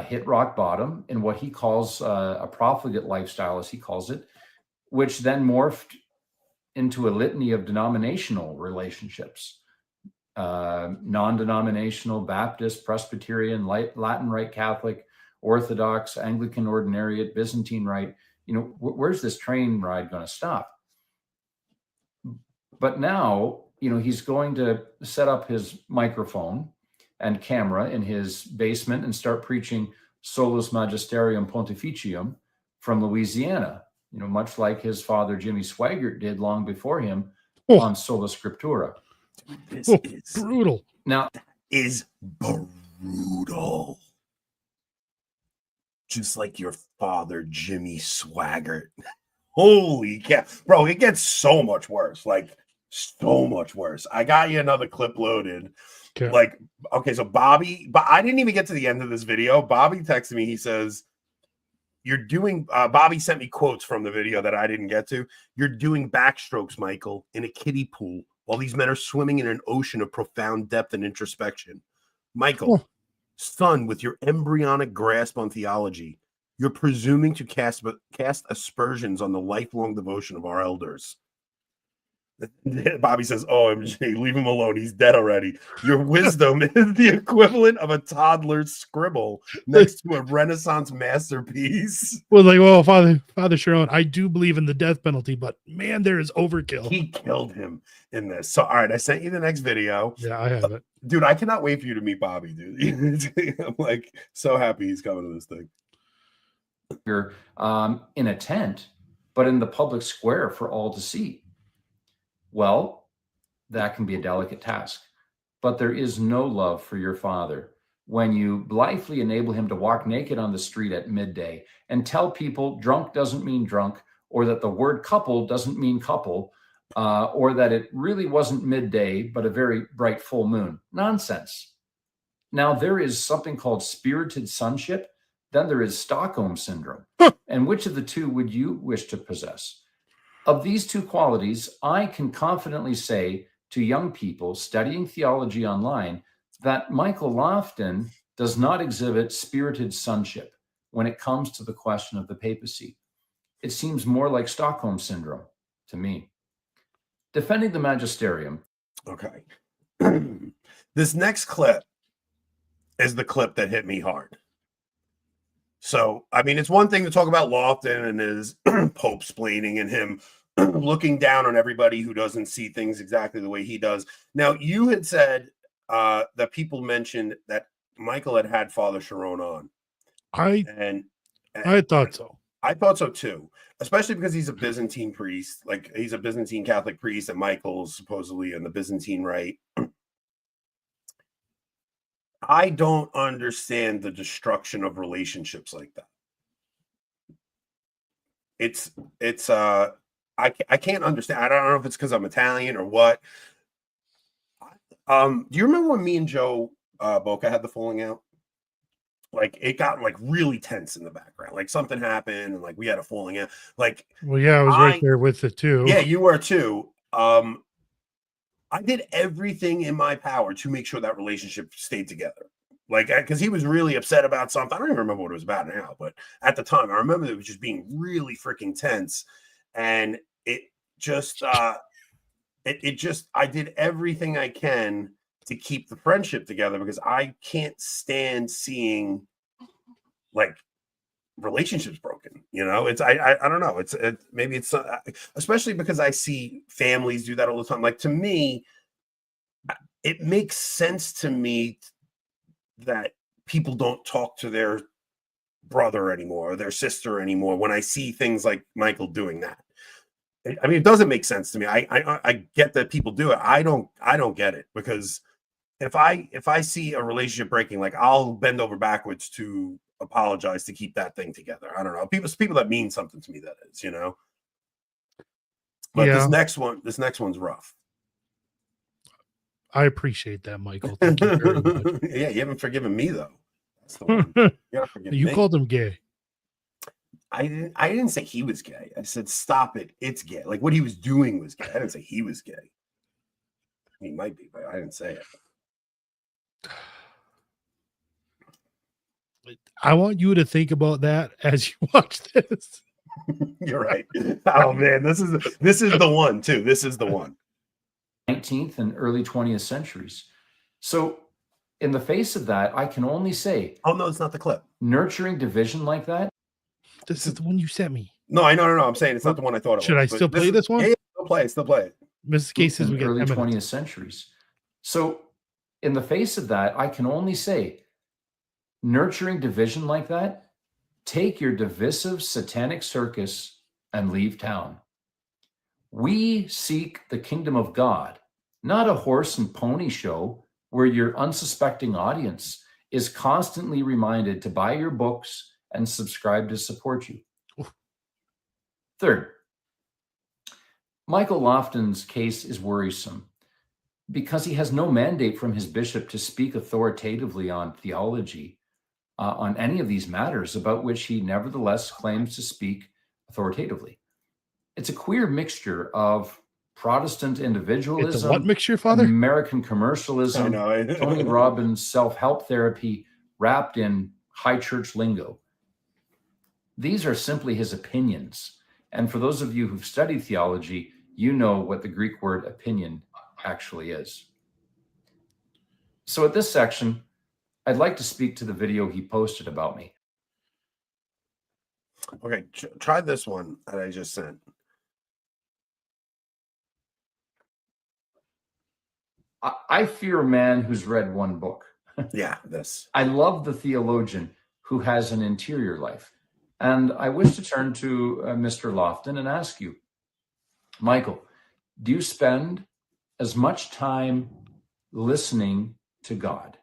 hit rock bottom in what he calls a profligate lifestyle, as he calls it, which then morphed into a litany of denominational relationships. Non-denominational, Baptist, Presbyterian, Latin Rite Catholic, Orthodox, Anglican Ordinariate, Byzantine Rite. Where's this train ride going to stop? But now, he's going to set up his microphone and camera in his basement and start preaching Solus Magisterium Pontificium from Louisiana, much like his father Jimmy Swaggart did long before him on Sola Scriptura. This is brutal. Now, that is brutal. Just like your father, Jimmy Swaggart. Holy cow. Bro, it gets so much worse. Like, so much worse. I got you another clip loaded. Okay. Like, okay, so Bobby, but I didn't even get to the end of this video. Bobby texted me. He says, Bobby sent me quotes from the video that I didn't get to. You're doing backstrokes, Michael, in a kiddie pool while these men are swimming in an ocean of profound depth and introspection. Michael, son, with your embryonic grasp on theology, you're presuming to cast aspersions on the lifelong devotion of our elders. Bobby says, OMG, leave him alone. He's dead already. Your wisdom is the equivalent of a toddler's scribble next to a Renaissance masterpiece. Well, Father Chiron, I do believe in the death penalty, but man, there is overkill. He killed him in this. So, all right, I sent you the next video. Yeah, I have it. Dude, I cannot wait for you to meet Bobby, dude. I'm like so happy he's coming to this thing. You're in a tent, but in the public square for all to see. Well, that can be a delicate task, but there is no love for your father when you blithely enable him to walk naked on the street at midday and tell people drunk doesn't mean drunk, or that the word couple doesn't mean couple, or that it really wasn't midday, but a very bright full moon. Nonsense. Now, there is something called spirited sonship. Then there is Stockholm syndrome. And which of the two would you wish to possess? Of these two qualities, I can confidently say to young people studying theology online that Michael Lofton does not exhibit spirited sonship when it comes to the question of the papacy. It seems more like Stockholm syndrome to me. Defending the magisterium. Okay. This next clip is the clip that hit me hard. So, I mean, it's one thing to talk about Lofton and his Pope splaining and him looking down on everybody who doesn't see things exactly the way he does. Now, you had said that people mentioned that Michael had Father Chiron on, and I thought so. I thought so too, especially because he's a Byzantine priest, like he's a Byzantine Catholic priest, and Michael's supposedly in the Byzantine rite. I don't understand the destruction of relationships like that. I can't understand. I don't know if it's because I'm Italian or what. Do you remember when me and Joe Boca had the falling out? Like it got like really tense in the background. Like something happened and like we had a falling out. Like, well, yeah, I was right there with it too. Yeah, you were too. I did everything in my power to make sure that relationship stayed together. Like, because he was really upset about something. I don't even remember what it was about now, but at the time, I remember it was just being really freaking tense, and it just, I did everything I can to keep the friendship together because I can't stand seeing like relationships broken. I don't know. Maybe it's especially because I see families do that all the time. Like to me, it makes sense to me that people don't talk to their brother anymore or their sister anymore when I see things like Michael doing that. I mean, it doesn't make sense to me. I get that people do it. I don't get it, because if I see a relationship breaking, like I'll bend over backwards to apologize to keep that thing together. I don't know. People that mean something to me, that is, But Yeah. this next one's rough. I appreciate that, Michael. Thank you very much. Yeah, you haven't forgiven me though. That's the one. You gotta forgive You me. called him gay. I didn't say he was gay. I said stop it. It's gay. Like what he was doing was gay. I didn't say he was gay. He might be, but I didn't say it. I want you to think about that as you watch this. You're right. Oh man, this is the one too. This is the one. 19th and early 20th centuries. So in the face of that, I can only say, oh no, it's not the clip. Nurturing division like that. This is the one you sent me. No, I'm saying it's not the one I thought it was. Should I still play this one? Yeah, still play it. Mrs. Cases, we get early 10 20th minutes. centuries. So in the face of that, I can only say, nurturing division like that, take your divisive satanic circus and leave town. We seek the kingdom of God, not a horse and pony show where your unsuspecting audience is constantly reminded to buy your books and subscribe to support you. Third, Michael Lofton's case is worrisome because he has no mandate from his bishop to speak authoritatively on theology, on any of these matters about which he nevertheless claims to speak authoritatively. It's a queer mixture of Protestant individualism, it's a what mixture, Father? American commercialism, Tony Robbins' self-help therapy wrapped in high church lingo. These are simply his opinions. And for those of you who've studied theology, you know what the Greek word opinion actually is. So at this section, I'd like to speak to the video he posted about me. Okay, try this one that I just sent. I fear a man who's read one book. Yeah, this. I love the theologian who has an interior life. And I wish to turn to Mr. Lofton and ask you, Michael, do you spend as much time listening to God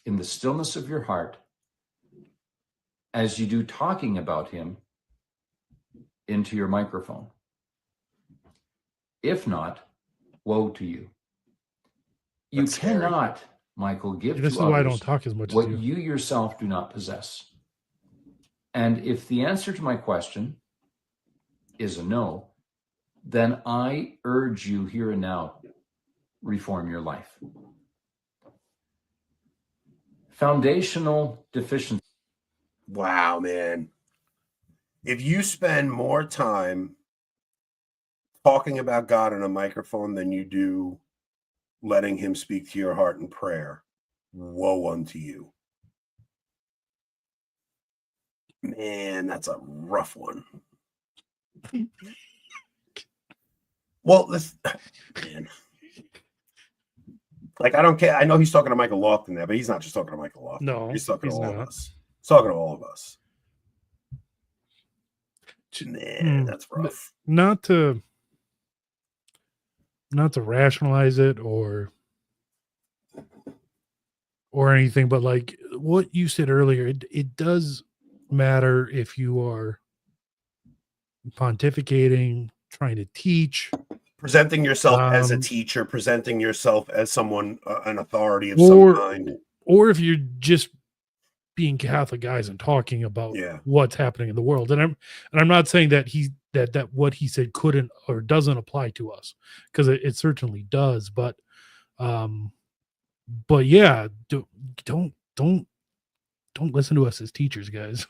in the stillness of your heart as you do talking about him into your microphone? If not, woe to you. You cannot, Michael, give this to is why I others don't talk as much what as you yourself do not possess. And if the answer to my question is a no, then I urge you here and now, reform your life. Foundational deficiency. Wow, man. If you spend more time talking about God in a microphone than you do letting him speak to your heart in prayer, woe unto you. Man, that's a rough one. Well, this man. Like, I don't care. I know he's talking to Michael Lofton there, but he's not just talking to Michael Lofton. No, he's talking to all not. of us. He's talking to all of us. Man, that's rough. Not to rationalize it or anything, but like what you said earlier, it does matter if you are pontificating, trying to teach, Presenting yourself as a teacher, presenting yourself as someone, an authority of some kind, or if you're just being Catholic guys and talking about what's happening in the world. And I'm not saying that that what he said couldn't or doesn't apply to us, because it certainly does. But yeah, don't listen to us as teachers, guys.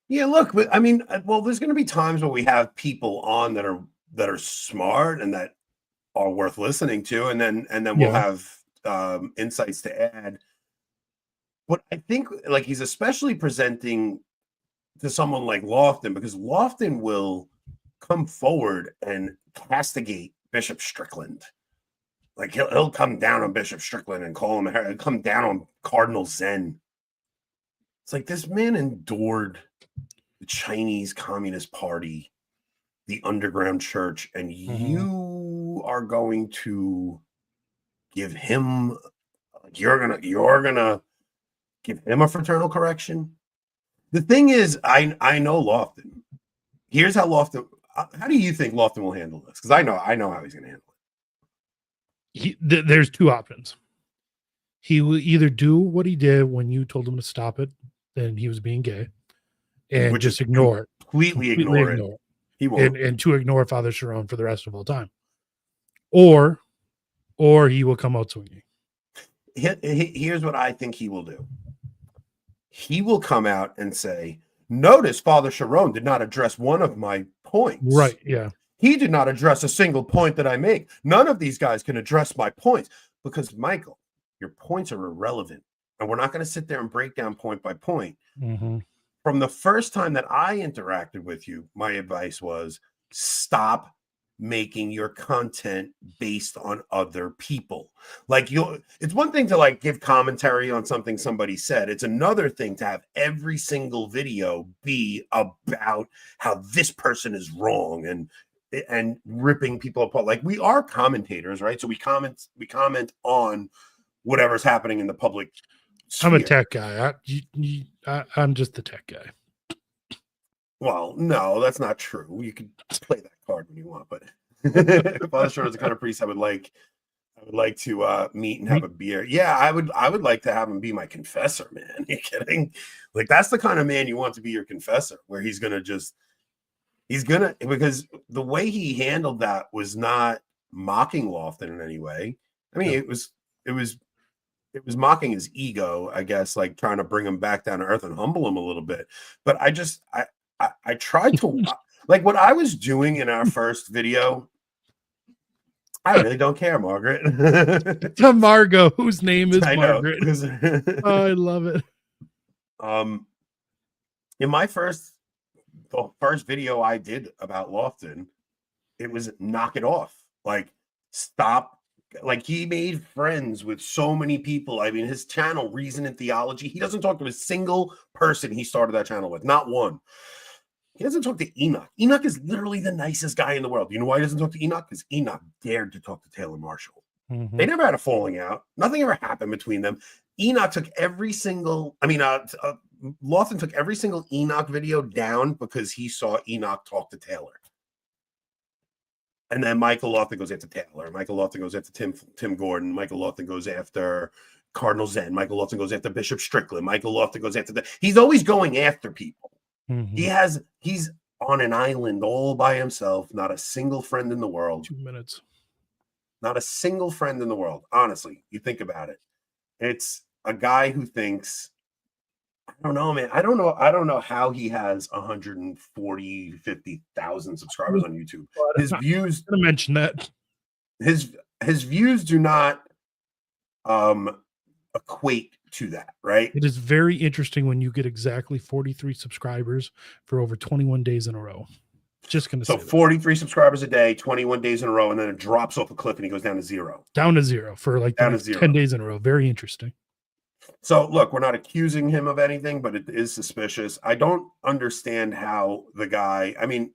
Yeah, look, but I mean, well, there's going to be times where we have people on that are smart and that are worth listening to, and then we'll have insights to add. But I think, like, he's especially presenting to someone like Lofton, because Lofton will come forward and castigate Bishop Strickland. Like, he'll come down on Bishop Strickland and call him, he'll come down on Cardinal Zen. It's like, this man endured the Chinese Communist Party, the underground church, and you are going to give him, like, you're gonna give him a fraternal correction. The thing is, I know Lofton. Here's how Lofton. How do you think Lofton will handle this? Because I know how he's going to handle it. There's two options. He will either do what he did when you told him to stop it, then he was being gay, and just ignore it. Completely ignore it. He won't. And to ignore Father Chiron for the rest of all time. Or he will come out swinging. Here's what I think he will do. He will come out and say, notice Father Chiron did not address one of my points. Right, yeah. He did not address a single point that I make. None of these guys can address my points, because, Michael, your points are irrelevant. And we're not going to sit there and break down point by point. From the first time that I interacted with you, my advice was, stop making your content based on other people. Like, it's one thing to, like, give commentary on something somebody said. It's another thing to have every single video be about how this person is wrong and ripping people apart. Like, we are commentators, right? So we comment on whatever's happening in the public sphere. I'm a tech guy. I'm just the tech guy. Well, no, that's not true. You can play that card when you want, but Father Chiron is the kind of priest I would like to meet and have a beer. Yeah, I would like to have him be my confessor, man. Are you kidding? Like, that's the kind of man you want to be your confessor, where he's gonna, because the way he handled that was not mocking Lofton in any way. I mean, it was mocking his ego, I guess, like trying to bring him back down to earth and humble him a little bit. But I tried to, like, what I was doing in our first video. I really don't care, Margaret. To Margot, whose name is Margaret. Oh, I love it. In my first video I did about Lofton, it was knock it off. Like, stop. Like, he made friends with so many people. I mean, his channel, Reason and Theology, he doesn't talk to a single person he started that channel with. Not one. He doesn't talk to Enoch. Enoch is literally the nicest guy in the world. You know why he doesn't talk to Enoch? Because Enoch dared to talk to Taylor Marshall. They never had a falling out. Nothing ever happened between them. Enoch took Lofton took every single Enoch video down because he saw Enoch talk to Taylor. And then Michael Lofton goes after Taylor. Michael Lofton goes after Tim Gordon. Michael Lofton goes after Cardinal Zen. Michael Lofton goes after Bishop Strickland. Michael Lofton goes after he's always going after people. He's on an island all by himself, not a single friend in the world. 2 minutes. Not a single friend in the world. Honestly, you think about it. It's a guy who thinks, I don't know, man. I don't know how he has 50,000 subscribers on YouTube. His views, I'm gonna mention that. His views do not equate to that, right? It is very interesting when you get exactly 43 subscribers for over 21 days in a row. Just going to So say that. 43 subscribers a day, 21 days in a row, and then it drops off a cliff and he goes down to 0. Down to 0 for like the Down to next 0. 10 days in a row. Very interesting. So look, we're not accusing him of anything, but it is suspicious. I don't understand how the guy, I mean,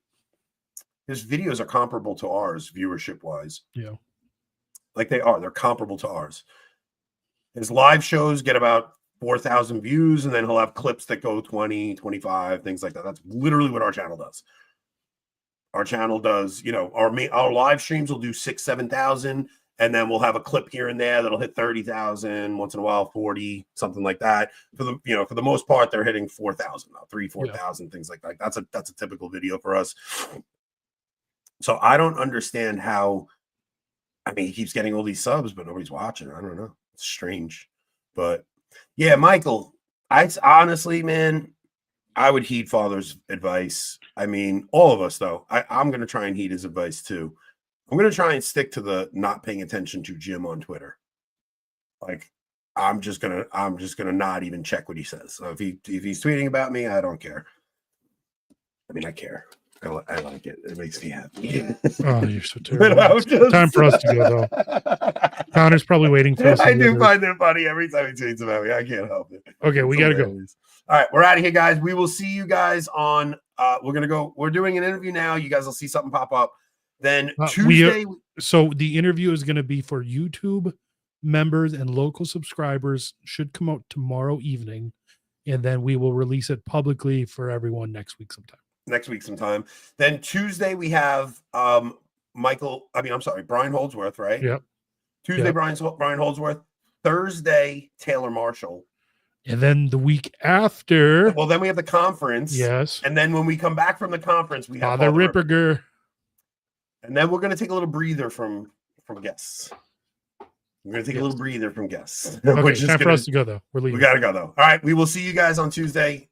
his videos are comparable to ours viewership wise. Yeah. Like they're comparable to ours. His live shows get about 4,000 views, and then he'll have clips that go 20, 25, things like that. That's literally what our channel does. Our channel does, you know, our live streams will do 6,000, 7,000, and then we'll have a clip here and there that'll hit 30,000 once in a while, 40, something like that. For the most part, they're hitting 4,000, 4,000, things like that. That's a typical video for us. So I don't understand how. I mean, he keeps getting all these subs, but nobody's watching. I don't know. It's strange, but yeah, Michael. Honestly, man, I would heed Father's advice. I mean, all of us, though. I'm going to try and heed his advice too. I'm going to try and stick to the not paying attention to Jim on Twitter. Like, I'm just gonna not even check what he says. So if he's tweeting about me, I don't care. I mean, I care. I like it. It makes me happy. Oh, you're so terrible. Time for us to go, though. Connor's probably waiting for us. I do find it funny every time he tweets about me. I can't help it. Okay, we got to go. All right, we're out of here, guys. We will see you guys on. We're doing an interview now. You guys will see something pop up. Then Tuesday. So the interview is going to be for YouTube members and local subscribers. Should come out tomorrow evening, and then we will release it publicly for everyone next week sometime. Then Tuesday we have Brian Holdsworth, right? Yep. Tuesday, Yep. Brian Holdsworth. Thursday, Taylor Marshall. And then the week after. Well, then we have the conference. Yes. And then when we come back from the conference, we have Father Ripperger. And then we're going to take a little breather from guests. We're going to take a little breather from guests. Okay, time for us to go, though. We're leaving. We got to go, though. All right. We will see you guys on Tuesday.